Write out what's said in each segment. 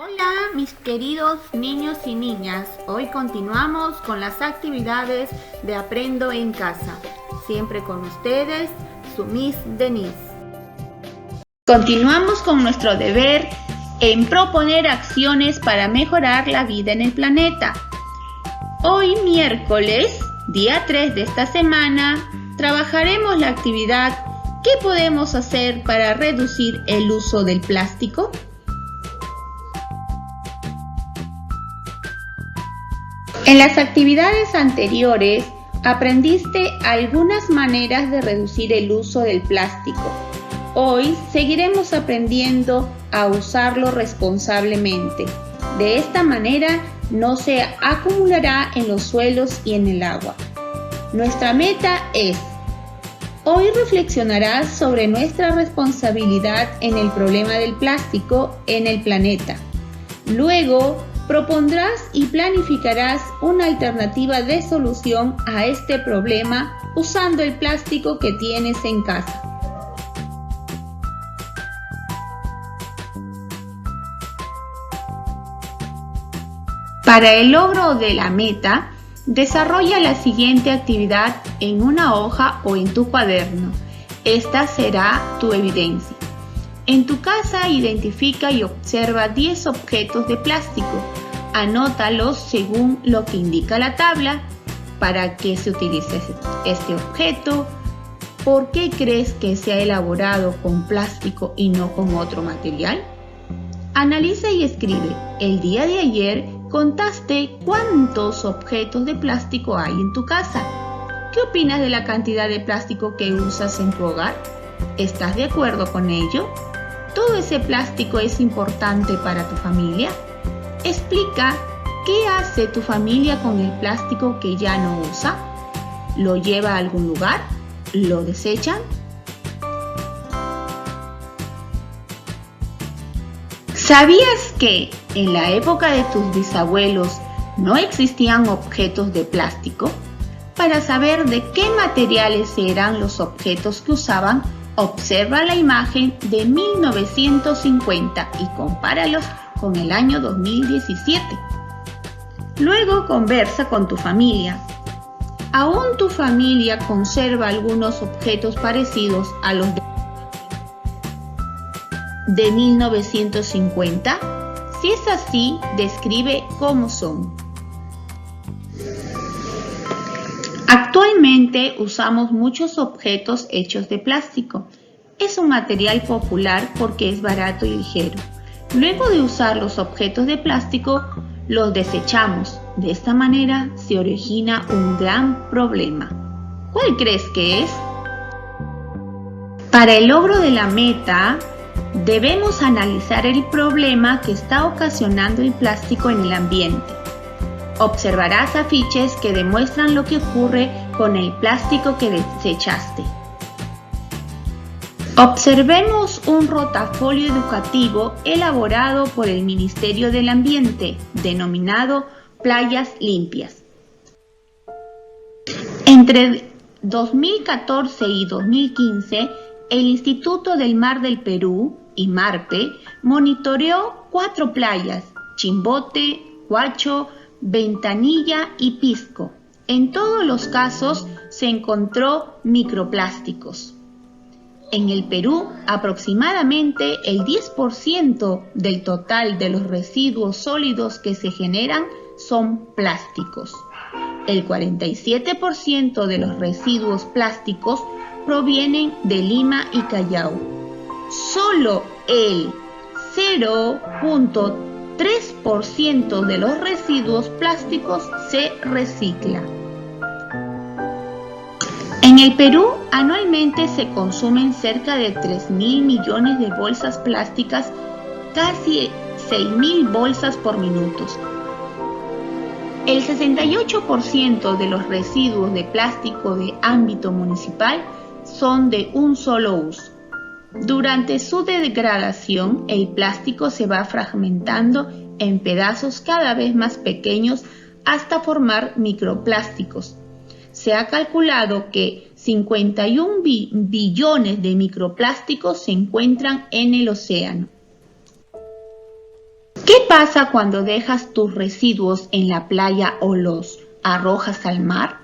Hola mis queridos niños y niñas, hoy continuamos con las actividades de Aprendo en Casa. Siempre con ustedes, su Miss Denise. Continuamos con nuestro deber en proponer acciones para mejorar la vida en el planeta. Hoy miércoles, día 3 de esta semana, trabajaremos la actividad ¿qué podemos hacer para reducir el uso del plástico? En las actividades anteriores aprendiste algunas maneras de reducir el uso del plástico. Hoy seguiremos aprendiendo a usarlo responsablemente. De esta manera no se acumulará en los suelos y en el agua. Nuestra meta es: hoy reflexionarás sobre nuestra responsabilidad en el problema del plástico en el planeta. Luego, propondrás y planificarás una alternativa de solución a este problema usando el plástico que tienes en casa. Para el logro de la meta, desarrolla la siguiente actividad en una hoja o en tu cuaderno. Esta será tu evidencia. En tu casa identifica y observa 10 objetos de plástico. Anótalos según lo que indica la tabla. ¿Para qué se utiliza este objeto? ¿Por qué crees que se ha elaborado con plástico y no con otro material? Analiza y escribe. El día de ayer contaste cuántos objetos de plástico hay en tu casa. ¿Qué opinas de la cantidad de plástico que usas en tu hogar? ¿Estás de acuerdo con ello? ¿Todo ese plástico es importante para tu familia? Explica qué hace tu familia con el plástico que ya no usa. ¿Lo lleva a algún lugar? ¿Lo desechan? ¿Sabías que en la época de tus bisabuelos no existían objetos de plástico? Para saber de qué materiales eran los objetos que usaban, observa la imagen de 1950 y compáralos con el año 2017. Luego conversa con tu familia. ¿Aún tu familia conserva algunos objetos parecidos a los de 1950? Si es así, describe cómo son. Actualmente usamos muchos objetos hechos de plástico. Es un material popular porque es barato y ligero. Luego de usar los objetos de plástico, los desechamos. De esta manera se origina un gran problema. ¿Cuál crees que es? Para el logro de la meta, debemos analizar el problema que está ocasionando el plástico en el ambiente. Observarás afiches que demuestran lo que ocurre con el plástico que desechaste. Observemos un rotafolio educativo elaborado por el Ministerio del Ambiente, denominado Playas Limpias. Entre 2014 y 2015, el Instituto del Mar del Perú, IMARPE, monitoreó 4 playas: Chimbote, Huacho, Ventanilla y Pisco. En todos los casos se encontró microplásticos. En el Perú, aproximadamente el 10% del total de los residuos sólidos que se generan son plásticos. El 47% de los residuos plásticos provienen de Lima y Callao. Solo el 0.3% de los residuos plásticos se recicla. En el Perú, anualmente se consumen cerca de 3.000 millones de bolsas plásticas, casi 6.000 bolsas por minuto. El 68% de los residuos de plástico de ámbito municipal son de un solo uso. Durante su degradación, el plástico se va fragmentando en pedazos cada vez más pequeños hasta formar microplásticos. Se ha calculado que 51 billones de microplásticos se encuentran en el océano. ¿Qué ¿Qué pasa cuando dejas tus residuos en la playa o los arrojas al mar?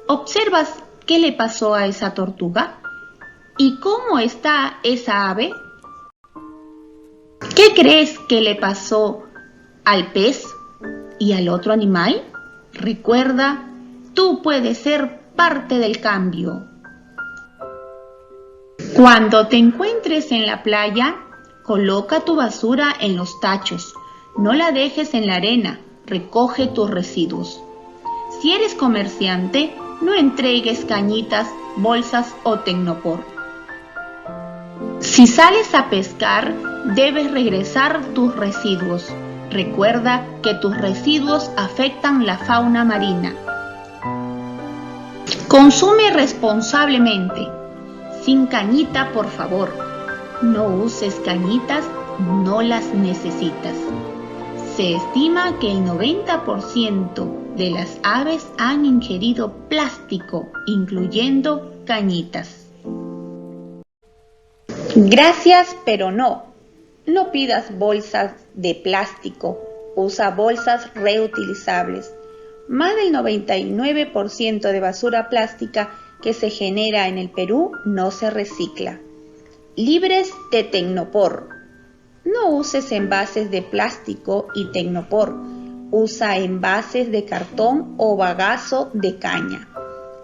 ¿Observas qué le pasó a esa tortuga? ¿Y cómo está esa ave? ¿Qué crees que le pasó al pez y al otro animal? Recuerda, tú puedes ser parte del cambio. Cuando te encuentres en la playa, coloca tu basura en los tachos. No la dejes en la arena. Recoge tus residuos. Si eres comerciante, no entregues cañitas, bolsas o tecnopor. Si sales a pescar, debes regresar tus residuos. Recuerda que tus residuos afectan la fauna marina. Consume responsablemente. Sin cañita, por favor. No uses cañitas, no las necesitas. Se estima que el 90% de las aves han ingerido plástico, incluyendo cañitas. Gracias, pero no. No pidas bolsas de plástico. Usa bolsas reutilizables. Más del 99% de basura plástica que se genera en el Perú no se recicla. Libres de tecnopor. No uses envases de plástico y tecnopor. Usa envases de cartón o bagazo de caña.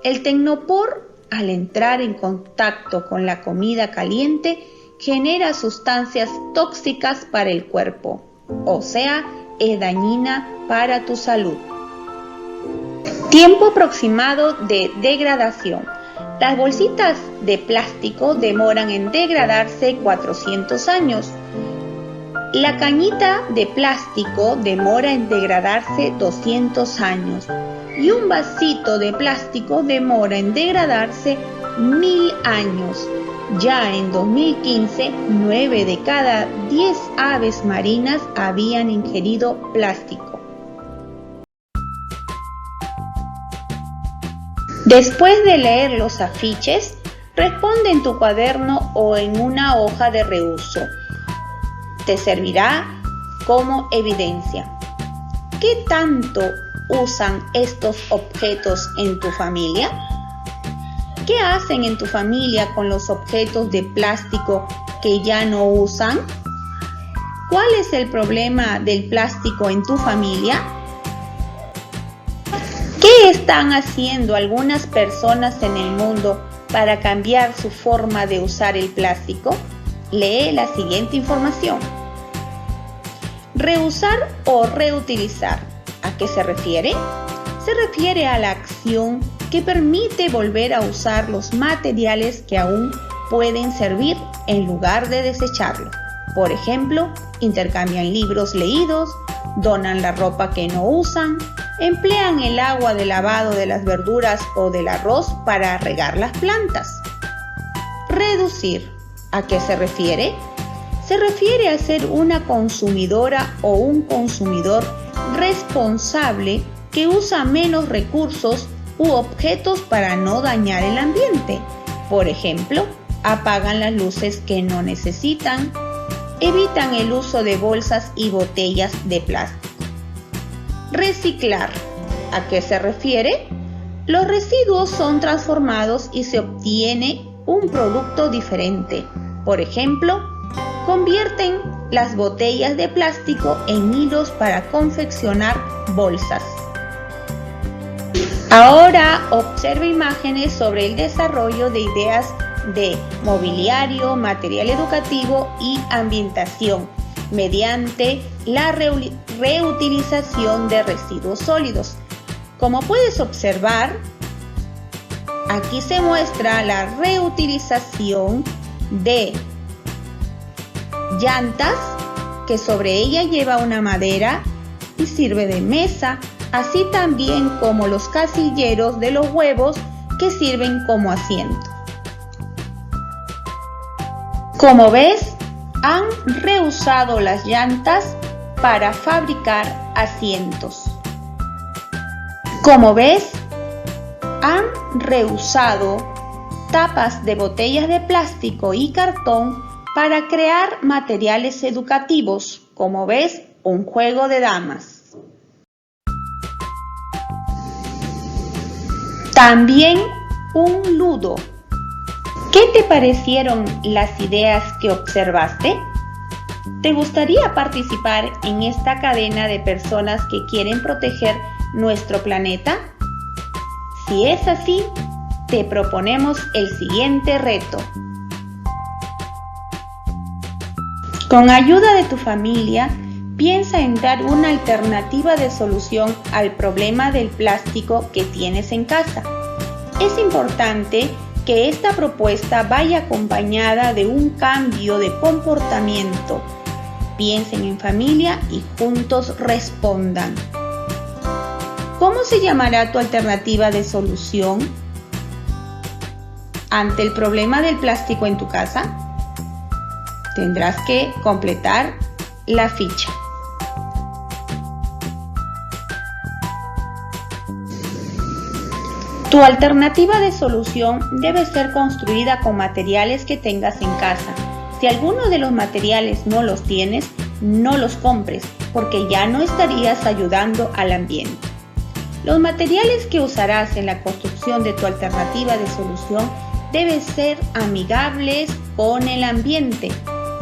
El tecnopor, al entrar en contacto con la comida caliente, genera sustancias tóxicas para el cuerpo, o sea, es dañina para tu salud. Tiempo aproximado de degradación. Las bolsitas de plástico demoran en degradarse 400 años. La cañita de plástico demora en degradarse 200 años. Y un vasito de plástico demora en degradarse 1000 años. Ya en 2015, 9 de cada 10 aves marinas habían ingerido plástico. Después de leer los afiches, responde en tu cuaderno o en una hoja de reuso. Te servirá como evidencia. ¿Qué tanto usan estos objetos en tu familia? ¿Qué hacen en tu familia con los objetos de plástico que ya no usan? ¿Cuál es el problema del plástico en tu familia? ¿Qué están haciendo algunas personas en el mundo para cambiar su forma de usar el plástico? Lee la siguiente información. Reusar o reutilizar. ¿A qué se refiere? Se refiere a la acción que permite volver a usar los materiales que aún pueden servir en lugar de desecharlo. Por ejemplo, intercambian libros leídos, donan la ropa que no usan, emplean el agua de lavado de las verduras o del arroz para regar las plantas. Reducir. ¿A qué se refiere? Se refiere a ser una consumidora o un consumidor responsable que usa menos recursos u objetos para no dañar el ambiente. Por ejemplo, apagan las luces que no necesitan, evitan el uso de bolsas y botellas de plástico. Reciclar. ¿A qué se refiere? Los residuos son transformados y se obtiene un producto diferente. Por ejemplo, convierten las botellas de plástico en hilos para confeccionar bolsas. Ahora observa imágenes sobre el desarrollo de ideas de mobiliario, material educativo y ambientación mediante la reutilización de residuos sólidos. Como puedes observar, aquí se muestra la reutilización de llantas que sobre ella lleva una madera y sirve de mesa, así también como los casilleros de los huevos que sirven como asiento. Como ves, han reusado las llantas para fabricar asientos. Como ves, han reusado tapas de botellas de plástico y cartón para crear materiales educativos. Como ves, un juego de damas. También un ludo. ¿Qué te parecieron las ideas que observaste? ¿Te gustaría participar en esta cadena de personas que quieren proteger nuestro planeta? Si es así, te proponemos el siguiente reto. Con ayuda de tu familia, piensa en dar una alternativa de solución al problema del plástico que tienes en casa. Es importante que esta propuesta vaya acompañada de un cambio de comportamiento. Piensen en familia y juntos respondan. ¿Cómo se llamará tu alternativa de solución ante el problema del plástico en tu casa? Tendrás que completar la ficha. Tu alternativa de solución debe ser construida con materiales que tengas en casa. Si alguno de los materiales no los tienes, no los compres, porque ya no estarías ayudando al ambiente. Los materiales que usarás en la construcción de tu alternativa de solución deben ser amigables con el ambiente.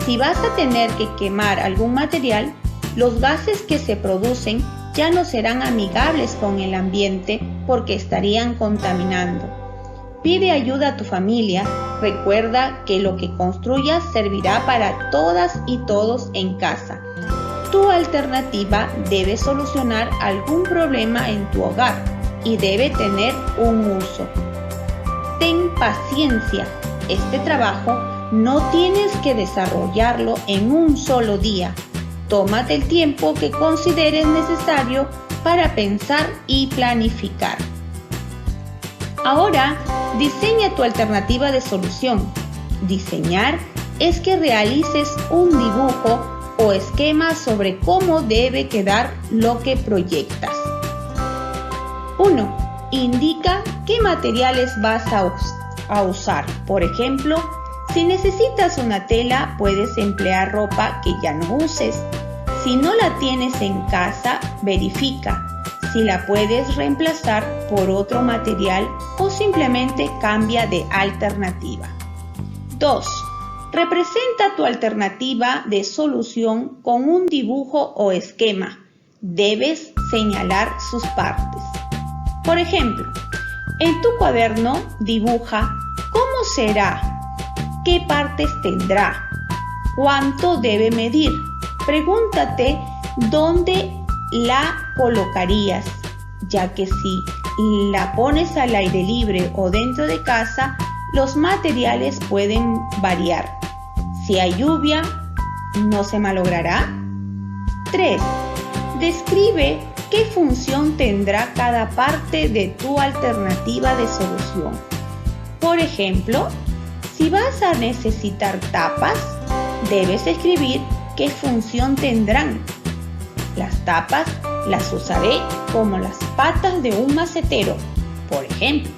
Si vas a tener que quemar algún material, los gases que se producen ya no serán amigables con el ambiente porque estarían contaminando. Pide ayuda a tu familia. Recuerda que lo que construyas servirá para todas y todos en casa. Tu alternativa debe solucionar algún problema en tu hogar y debe tener un uso. Ten paciencia. Este trabajo no tienes que desarrollarlo en un solo día. Tómate el tiempo que consideres necesario para pensar y planificar. Ahora, diseña tu alternativa de solución. Diseñar es que realices un dibujo o esquema sobre cómo debe quedar lo que proyectas. 1. Indica qué materiales vas a usar. Por ejemplo, si necesitas una tela, puedes emplear ropa que ya no uses. Si no la tienes en casa, verifica si la puedes reemplazar por otro material o simplemente cambia de alternativa. 2. Representa tu alternativa de solución con un dibujo o esquema. Debes señalar sus partes. Por ejemplo, en tu cuaderno dibuja cómo será, qué partes tendrá, cuánto debe medir. Pregúntate dónde la colocarías, ya que si la pones al aire libre o dentro de casa, los materiales pueden variar. Si hay lluvia, ¿no se malogrará? 3. Describe qué función tendrá cada parte de tu alternativa de solución. Por ejemplo, si vas a necesitar tapas, debes escribir qué función tendrán. Las tapas las usaré como las patas de un macetero, por ejemplo.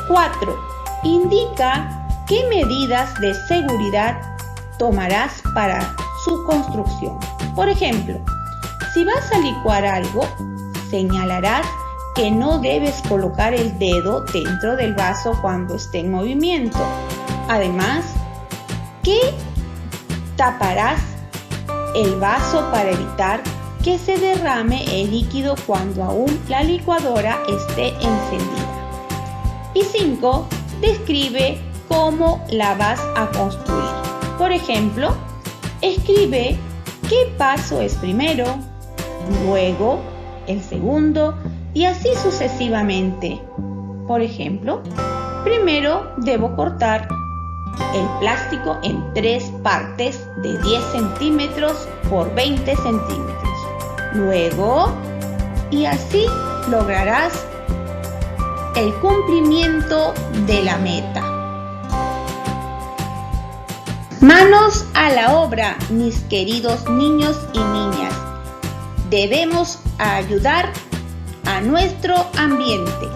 4. Indica qué medidas de seguridad tomarás para su construcción. Por ejemplo, si vas a licuar algo, señalarás que no debes colocar el dedo dentro del vaso cuando esté en movimiento. Además, que taparás el vaso para evitar que se derrame el líquido cuando aún la licuadora esté encendida. Y 5. Describe cómo la vas a construir. Por ejemplo, escribe qué paso es primero, luego el segundo y así sucesivamente. Por ejemplo, primero debo cortar el plástico en 3 partes de 10 centímetros por 20 centímetros. Luego, y así lograrás el cumplimiento de la meta. Manos a la obra, mis queridos niños y niñas. Debemos ayudar a nuestro ambiente.